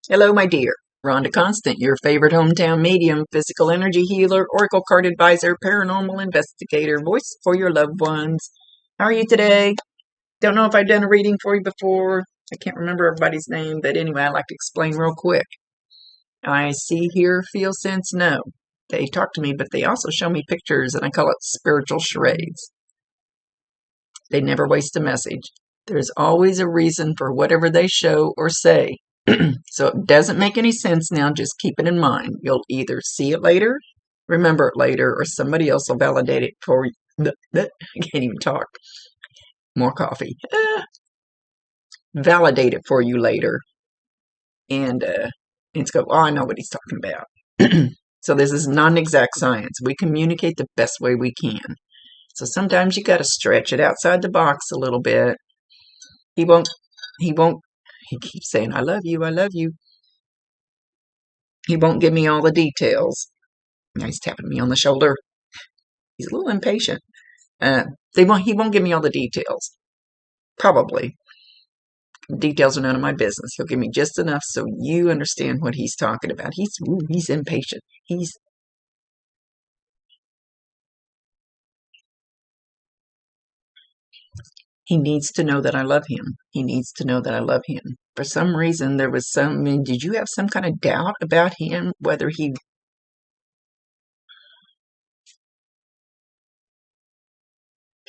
Hello, my dear. Rhonda Constant, your favorite hometown medium, physical energy healer, oracle card advisor, paranormal investigator, voice for your loved ones. How are you today? Don't know if I've done a reading for you before. I can't remember everybody's name, but anyway, I'd like to explain real quick. I see, hear, feel, sense, know. They talk to me, but they also show me pictures, and I call it spiritual charades. They never waste a message. There's always a reason for whatever they show or say. So it doesn't make any sense now, just keep it in mind. You'll either see it later, remember it later, or somebody else will validate it for you. I can't even talk. More coffee. Validate it for you later. And it's go, oh, I know what he's talking about. So this is non-exact science. We communicate the best way we can. So sometimes you got to stretch it outside the box a little bit. He won't, he keeps saying, I love you, I love you. He won't give me all the details. Now he's tapping me on the shoulder. He's a little impatient. He won't give me all the details. Probably. Details are none of my business. He'll give me just enough so you understand what he's talking about. He's impatient. He needs to know that I love him. He needs to know that I love him. For some reason, there was did you have some kind of doubt about him, whether he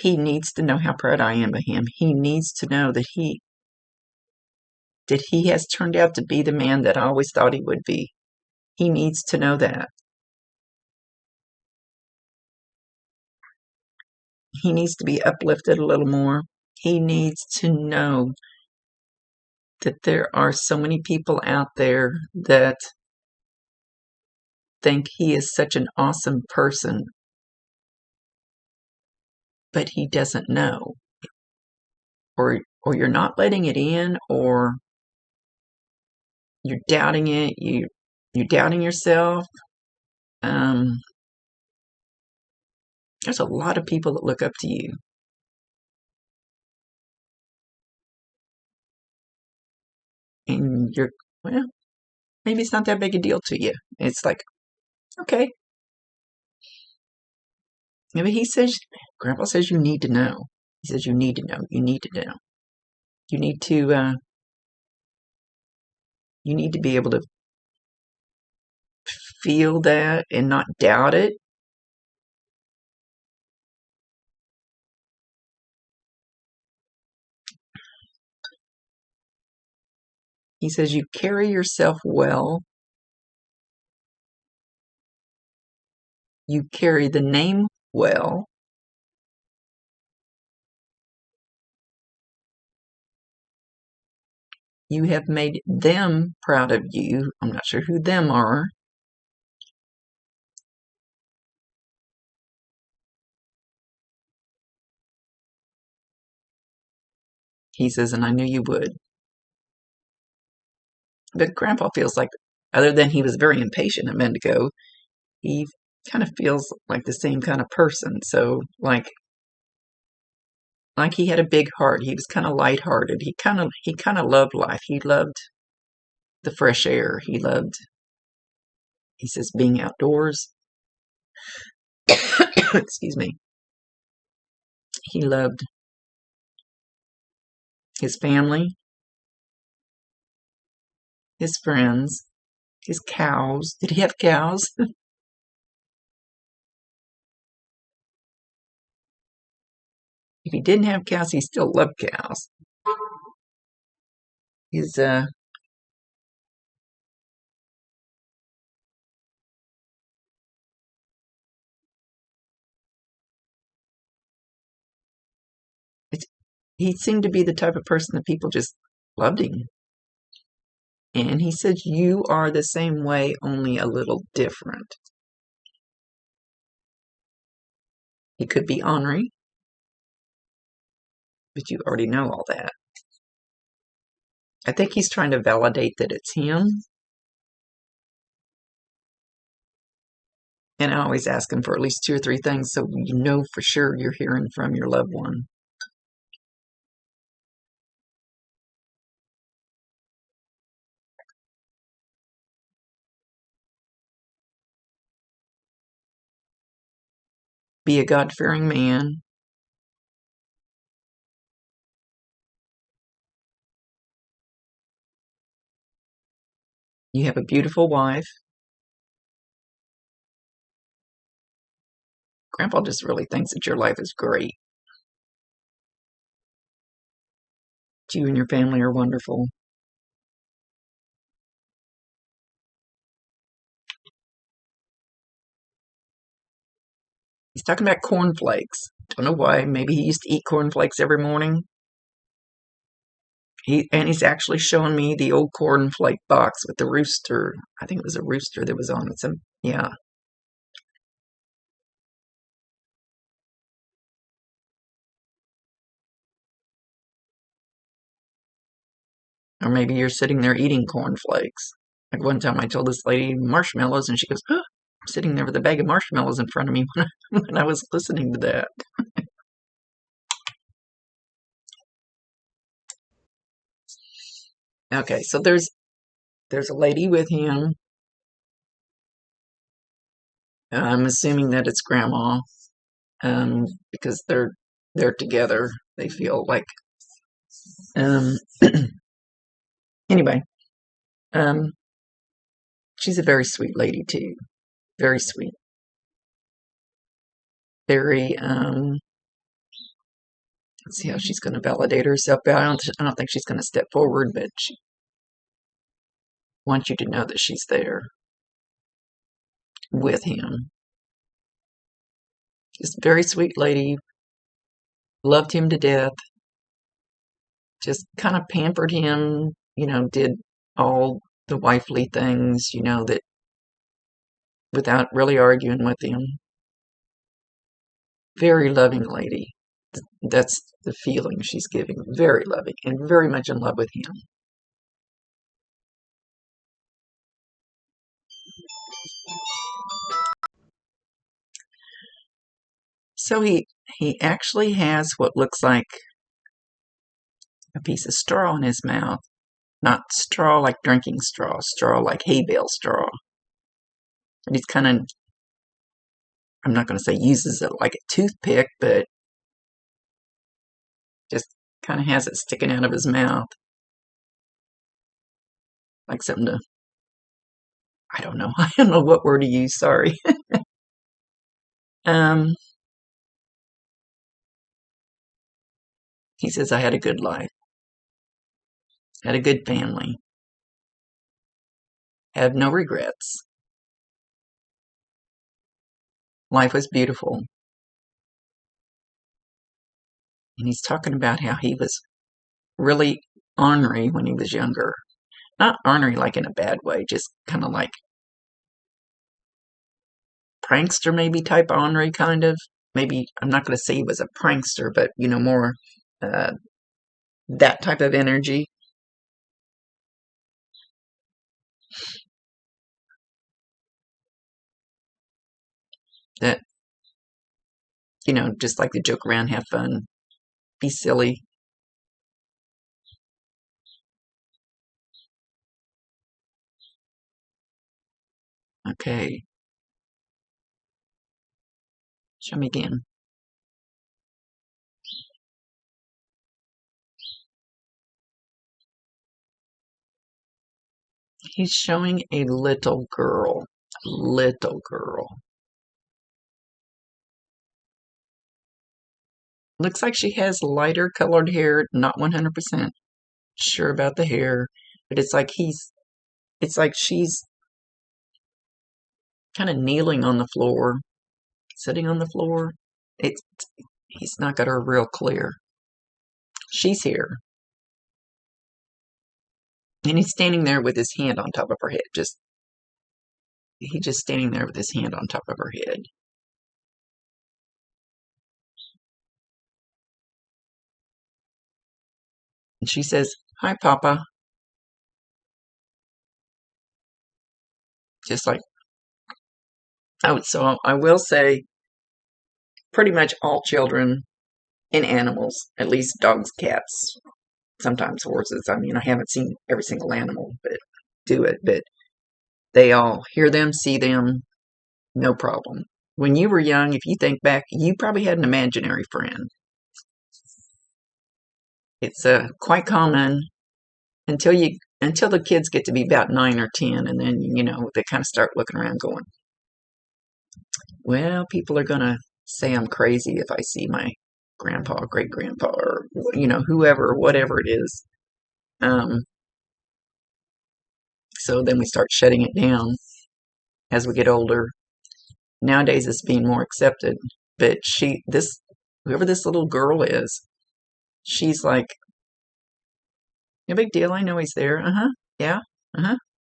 needs to know how proud I am of him. He needs to know that he has turned out to be the man that I always thought he would be. He needs to know that. He needs to be uplifted a little more. He needs to know that there are so many people out there that think he is such an awesome person, but he doesn't know. Or you're not letting it in, or you're doubting it, you're doubting yourself. There's a lot of people that look up to you. And well, maybe it's not that big a deal to you. It's like, okay. Yeah, but Grandpa says you need to know. He says you need to know. You need to know. You need to be able to feel that and not doubt it. He says you carry yourself well. You carry the name well. You have made them proud of you. I'm not sure who them are. He says, and I knew you would. But Grandpa feels like, other than he was very impatient a minute ago, he kind of feels like the same kind of person. So, like he had a big heart. He was kind of lighthearted. He kind of loved life. He loved the fresh air. He says, being outdoors. Excuse me. He loved his family, his friends, his cows. Did he have cows? If he didn't have cows, he still loved cows. His he seemed to be the type of person that people just loved him. And he said, you are the same way, only a little different. He could be ornery, but you already know all that. I think he's trying to validate that it's him. And I always ask him for at least 2 or 3 things so you know for sure you're hearing from your loved one. Be a God-fearing man. You have a beautiful wife. Grandpa just really thinks that your life is great. You and your family are wonderful. He's talking about cornflakes. Don't know why. Maybe he used to eat cornflakes every morning. He's actually showing me the old cornflake box with the rooster. I think it was a rooster that was on it. Yeah. Or maybe you're sitting there eating cornflakes. Like one time I told this lady marshmallows, and she goes, "Huh, I'm sitting there with a bag of marshmallows in front of me when I was listening to that." Okay, so there's a lady with him. I'm assuming that it's grandma, because they're together. They feel like, um, anyway, um, she's a very sweet lady too. Very sweet. Very, let's see how she's going to validate herself. I don't think she's going to step forward, but she wants you to know that she's there with him. Just a very sweet lady. Loved him to death. Just kind of pampered him, did all the wifely things, that without really arguing with him. Very loving lady. That's the feeling she's giving. Very loving and very much in love with him. So he actually has what looks like a piece of straw in his mouth. Not straw like drinking straw like hay bale straw. And he's kind of, I'm not going to say uses it like a toothpick, but just kind of has it sticking out of his mouth. Like something to, I don't know. I don't know what word to use, sorry. um, he says, I had a good life. Had a good family. Have no regrets. Life was beautiful. And he's talking about how he was really ornery when he was younger. Not ornery like in a bad way, just kind of like prankster maybe type ornery kind of. Maybe, I'm not going to say he was a prankster, but, more uh, that type of energy. That, just like to joke around, have fun, be silly. Okay. Show me again. He's showing a little girl. Little girl. Looks like she has lighter colored hair, not 100% sure about the hair, but it's like she's kind of kneeling on the floor, sitting on the floor. It's He's not got her real clear. She's here. And he's standing there with his hand on top of her head. He's just standing there with his hand on top of her head. And she says, "Hi, Papa." Just like, oh, so I will say, pretty much all children and animals, at least dogs, cats, sometimes horses. I mean, I haven't seen every single animal but do it, but they all hear them, see them, no problem. When you were young, if you think back, you probably had an imaginary friend. It's quite common until the kids get to be about 9 or 10, and then they kind of start looking around, going, "Well, people are gonna say I'm crazy if I see my grandpa, great grandpa, or whoever, whatever it is." So then we start shutting it down as we get older. Nowadays, it's being more accepted, but whoever this little girl is, she's like, "No big deal. I know he's there. Yeah.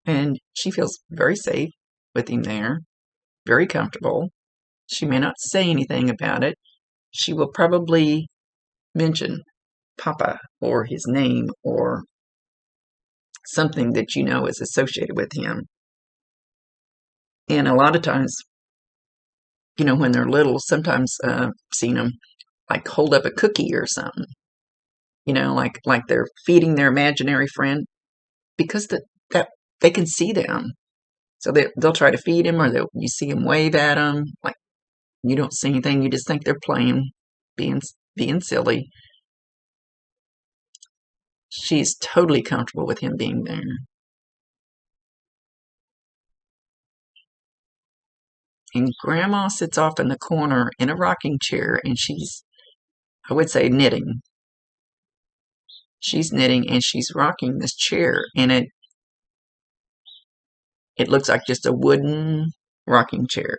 And she feels very safe with him there, very comfortable. She may not say anything about it. She will probably mention Papa or his name or something that is associated with him. And a lot of times, when they're little, sometimes seen them like hold up a cookie or something, like they're feeding their imaginary friend, because that they can see them. So they'll try to feed him, or you see him wave at them, like you don't see anything. You just think they're playing, being silly. She's totally comfortable with him being there. And Grandma sits off in the corner in a rocking chair, and she's, I would say, knitting. She's knitting, and she's rocking this chair, and it looks like just a wooden rocking chair.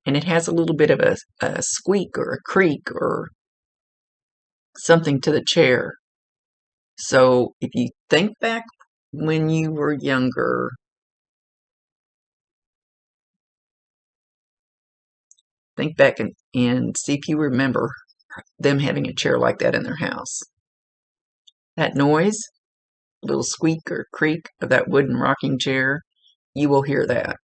And it has a little bit of a squeak or a creak or something to the chair. So if you think back when you were younger, think back and see if you remember them having a chair like that in their house. That noise, little squeak or creak of that wooden rocking chair, you will hear that.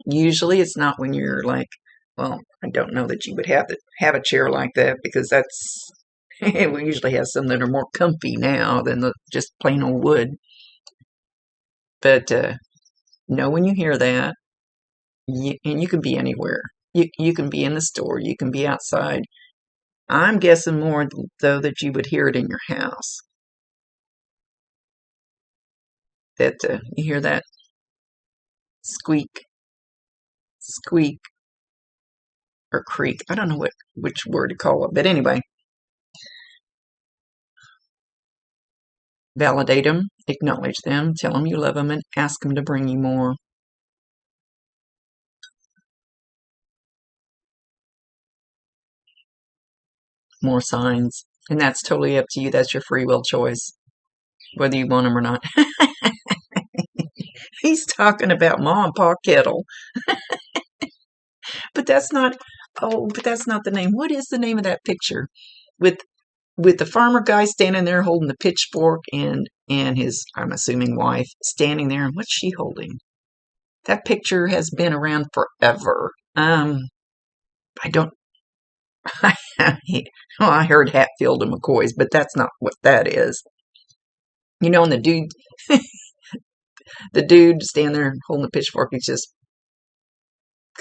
Usually it's not when you're like, well, I don't know that you would have a chair like that, because that's we usually have some that are more comfy now than just plain old wood. But know when you hear that, and you can be anywhere. You can be in the store, you can be outside. I'm guessing more, though, that you would hear it in your house. That you hear that squeak, or creak. I don't know which word to call it, but anyway. Validate them, acknowledge them, tell them you love them, and ask them to bring you more. More signs. And that's totally up to you. That's your free will choice, whether you want them or not. He's talking about Ma and Pa Kettle. But that's not the name. What is the name of that picture? With the farmer guy standing there holding the pitchfork, and his, I'm assuming, wife standing there, and what's she holding? That picture has been around forever. I don't well, I heard Hatfield and McCoy's, but that's not what that is. And the dude standing there holding the pitchfork, he's just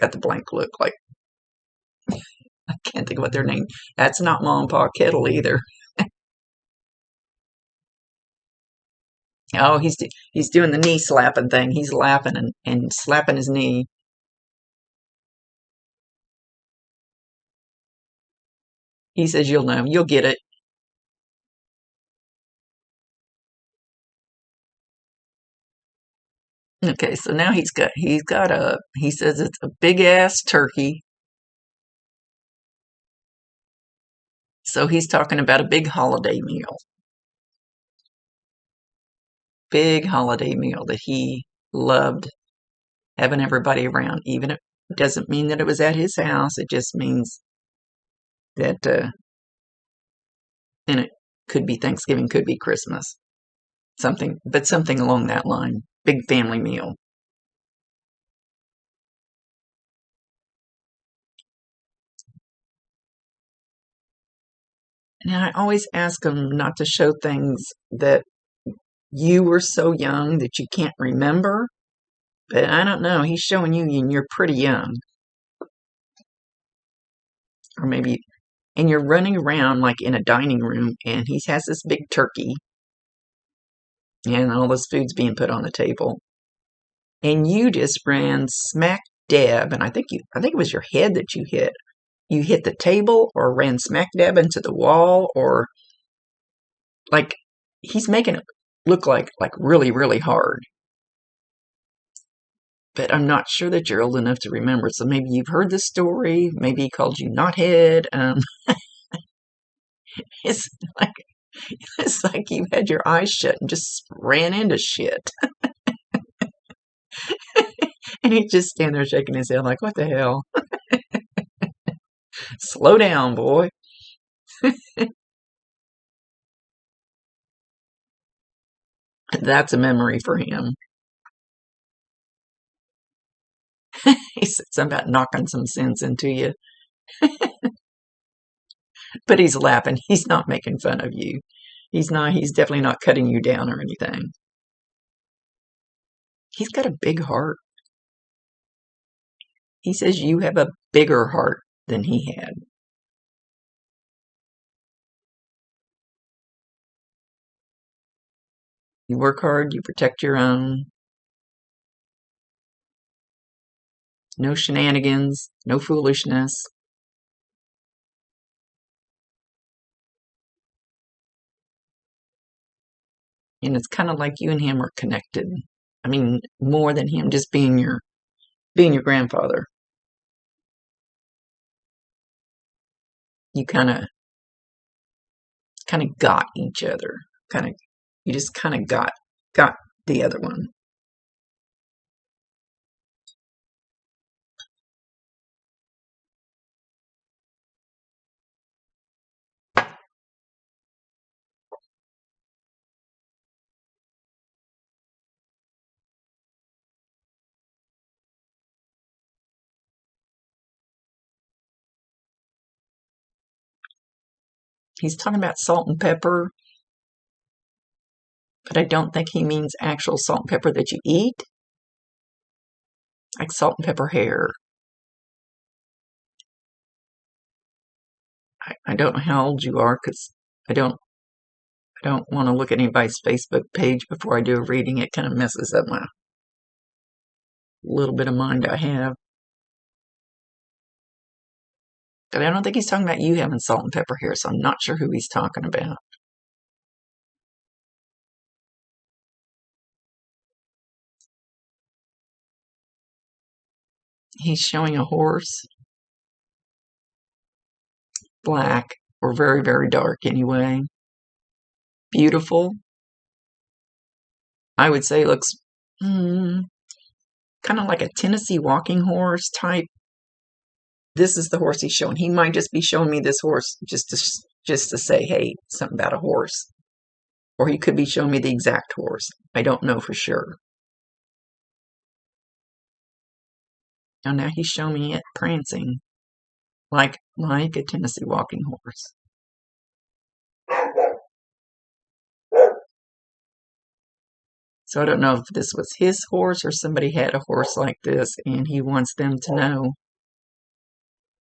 got the blank look, like, I can't think of what their name. That's not Ma and Pa Kettle either. Oh, he's doing the knee slapping thing. He's laughing and slapping his knee. He says, "You'll know. You'll get it." Okay, so now he says it's a big ass turkey. So he's talking about a big holiday meal. Big holiday meal that he loved having everybody around. Even if it doesn't mean that it was at his house, it just means that, and it could be Thanksgiving, could be Christmas, something along that line. Big family meal. And I always ask them not to show things that you were so young that you can't remember. But I don't know. He's showing you, and you're pretty young. or maybe, and you're running around like in a dining room, and he has this big turkey, and all this food's being put on the table, and you just ran smack dab, and I think it was your head that you hit. You hit the table or ran smack dab into the wall, or like he's making it look like really, really hard. But I'm not sure that you're old enough to remember. So maybe you've heard the story. Maybe he called you knothead. It's like it's like you had your eyes shut and just ran into shit. And he's just standing there shaking his head like, what the hell? Slow down, boy. That's a memory for him. He said something about knocking some sense into you. But he's laughing. He's not making fun of you. He's definitely not cutting you down or anything. He's got a big heart. He says you have a bigger heart than he had. You work hard, you protect your own. No shenanigans, no foolishness. And it's kind of like you and him are connected. I mean, more than him just being your grandfather. You kind of got each other. You just kind of got the other one. He's talking about salt and pepper, but I don't think he means actual salt and pepper that you eat, like salt and pepper hair. I don't know how old you are, because I don't want to look at anybody's Facebook page before I do a reading. It kind of messes up my little bit of mind I have. But I don't think he's talking about you having salt and pepper hair, so I'm not sure who he's talking about. He's showing a horse, black, or very, very dark anyway. Beautiful. I would say it looks kind of like a Tennessee walking horse type. This is the horse he's showing. He might just be showing me this horse just to say, hey, something about a horse. Or he could be showing me the exact horse. I don't know for sure. Oh, now he's showing me it prancing like a Tennessee walking horse. So I don't know if this was his horse or somebody had a horse like this and he wants them to know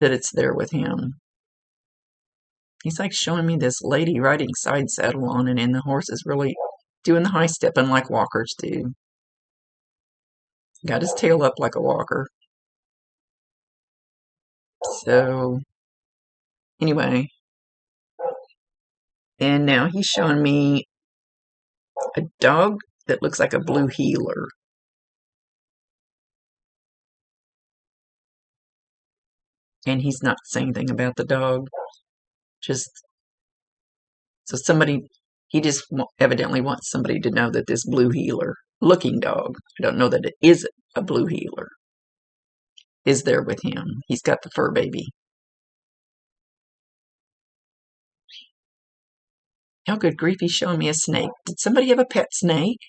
that it's there with him. He's like showing me this lady riding side saddle on it, and the horse is really doing the high stepping like walkers do. Got his tail up like a walker. So, anyway. And now he's showing me a dog that looks like a blue heeler. And he's not saying anything about the dog. Just, so he just evidently wants somebody to know that this blue heeler looking dog, I don't know that it is a blue heeler, is there with him. He's got the fur baby. Oh, good grief, he's showing me a snake. Did somebody have a pet snake?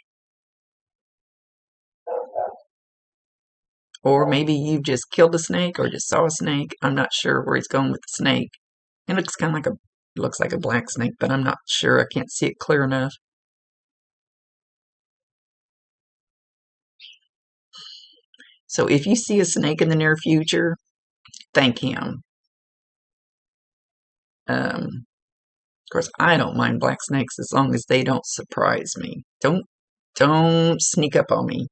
Or maybe you just killed a snake or just saw a snake. I'm not sure where he's going with the snake. It looks kind of like a black snake, but I'm not sure. I can't see it clear enough. So if you see a snake in the near future, thank him. Of course, I don't mind black snakes as long as they don't surprise me. Don't sneak up on me.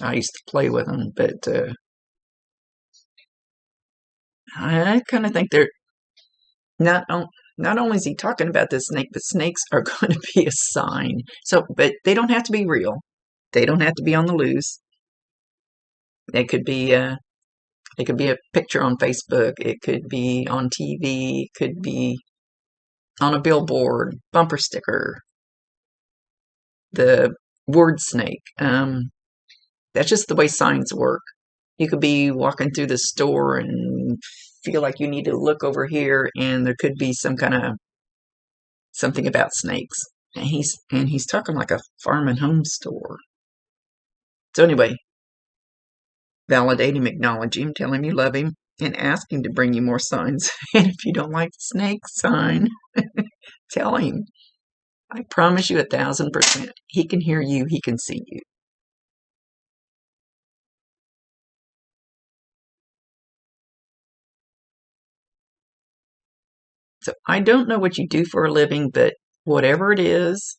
I used to play with them, but I kind of think they're not only is he talking about this snake, but snakes are going to be a sign. So, but they don't have to be real. They don't have to be on the loose. They could be a picture on Facebook. It could be on TV. It could be on a billboard, bumper sticker. The word snake. That's just the way signs work. You could be walking through the store and feel like you need to look over here, and there could be some kind of something about snakes. And he's talking like a farm and home store. So anyway, validate him, acknowledge him, tell him you love him, and ask him to bring you more signs. And if you don't like the snake sign, tell him. I promise you 1,000%. He can hear you. He can see you. So I don't know what you do for a living, but whatever it is,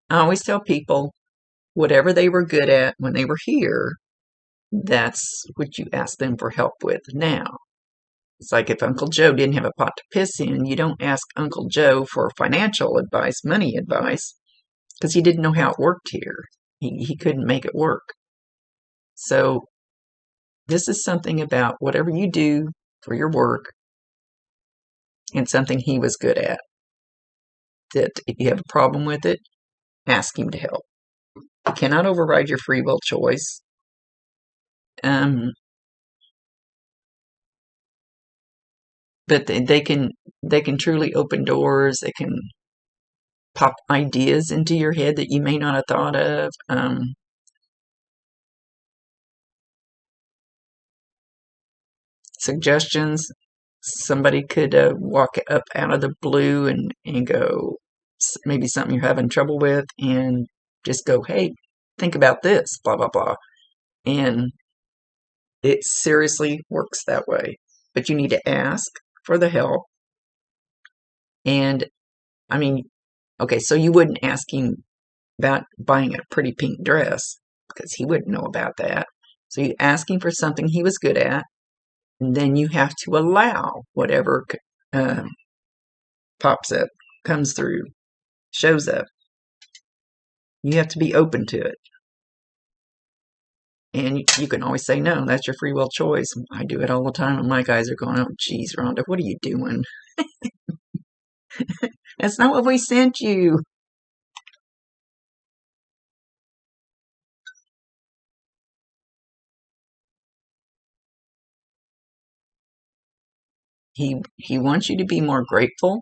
I always tell people, whatever they were good at when they were here, that's what you ask them for help with now. It's like if Uncle Joe didn't have a pot to piss in, you don't ask Uncle Joe for financial advice, money advice, because he didn't know how it worked here. He couldn't make it work. So this is something about whatever you do for your work and something he was good at. That if you have a problem with it, ask him to help. You cannot override your free will choice. But they can truly open doors. They can pop ideas into your head that you may not have thought of. Suggestions. Somebody could walk up out of the blue and go, maybe something you're having trouble with, and just go, hey, think about this, blah, blah, blah. And it seriously works that way. But you need to ask for the help. And I mean, okay, so you wouldn't ask him about buying a pretty pink dress because he wouldn't know about that. So you ask him for something he was good at, and then you have to allow whatever pops up, comes through, shows up. You have to be open to it. And you can always say no. That's your free will choice. I do it all the time, and my guys are going, oh, geez, Rhonda, what are you doing? That's not what we sent you. He wants you to be more grateful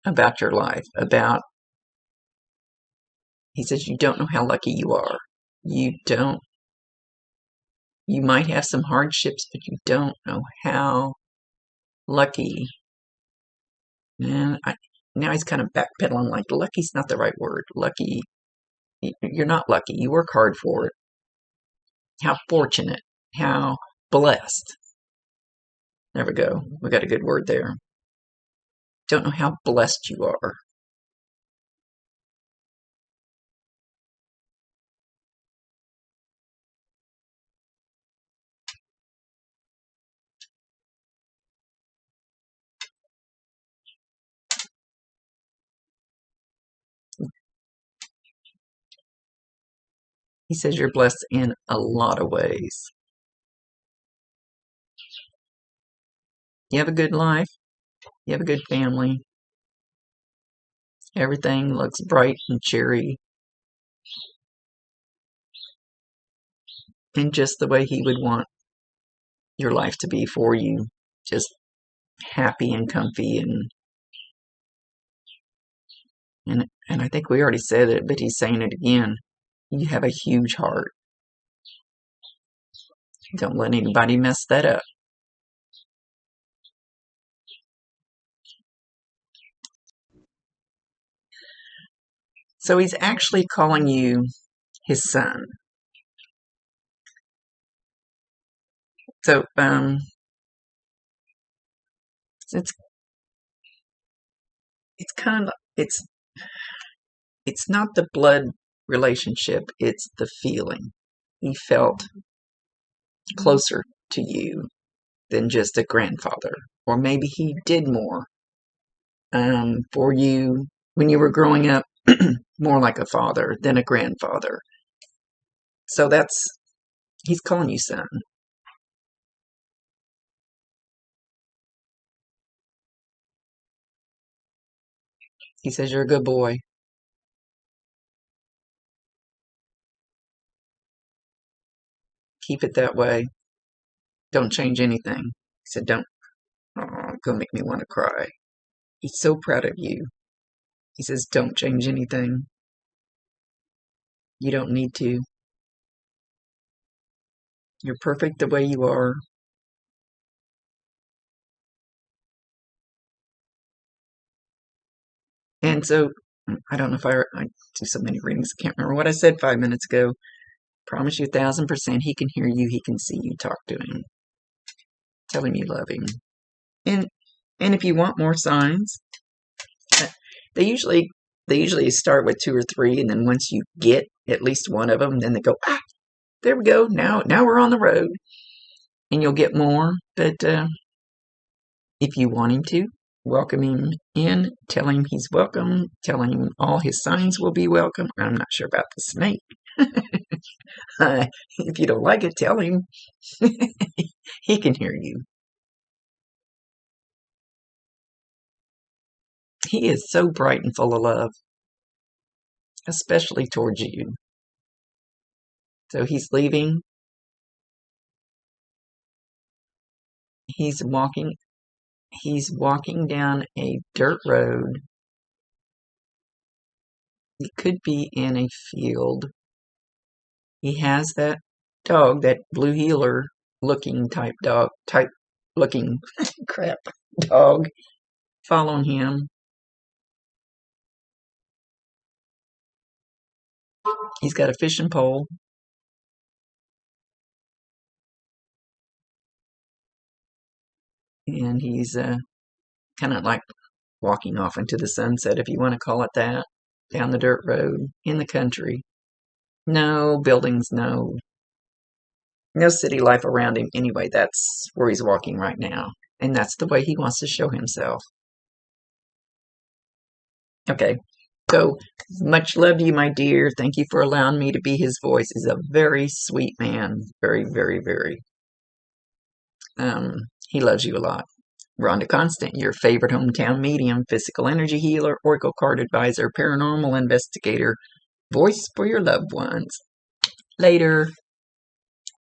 about your life, he says you don't know how lucky you are. You might have some hardships, but you don't know how lucky. And now he's kind of backpedaling, like lucky's not the right word. Lucky, you're not lucky. You work hard for it. How fortunate, how blessed. There we go. We got a good word there. Don't know how blessed you are. He says you're blessed in a lot of ways. You have a good life. You have a good family. Everything looks bright and cheery. And just the way he would want your life to be for you. Just happy and comfy and I think we already said it, but he's saying it again. You have a huge heart. Don't let anybody mess that up. So he's actually calling you his son. So It's kind of it's not the blood relationship, it's the feeling. He felt closer to you than just a grandfather, or maybe he did more for you when you were growing up, more like a father than a grandfather. So he's calling you son. He says you're a good boy. Keep it that way. Don't change anything. He said, don't, go make me want to cry. He's so proud of you. He says, don't change anything. You don't need to. You're perfect the way you are. And so, I don't know if I do so many readings, I can't remember what I said 5 minutes ago. Promise you 1,000% he can hear you, he can see you, talk to him. Tell him you love him. And if you want more signs, they usually start with 2 or 3, and then once you get at least one of them, then they go, there we go, now we're on the road. And you'll get more. But if you want him to, welcome him in, tell him he's welcome, tell him all his signs will be welcome. I'm not sure about the snake. If you don't like it, tell him. He can hear you. He is so bright and full of love, especially towards you. So he's leaving. He's walking down a dirt road. He could be in a field. He has that dog, that blue heeler looking type looking crap dog following him. He's got a fishing pole. And he's kind of like walking off into the sunset, if you want to call it that, down the dirt road in the country. No buildings, no city life around him. Anyway, that's where he's walking right now. And that's the way he wants to show himself. Okay, so much love to you, my dear. Thank you for allowing me to be his voice. He's a very sweet man. Very, very, very. He loves you a lot. Rhonda Constant, your favorite hometown medium, physical energy healer, oracle card advisor, paranormal investigator, voice for your loved ones. Later.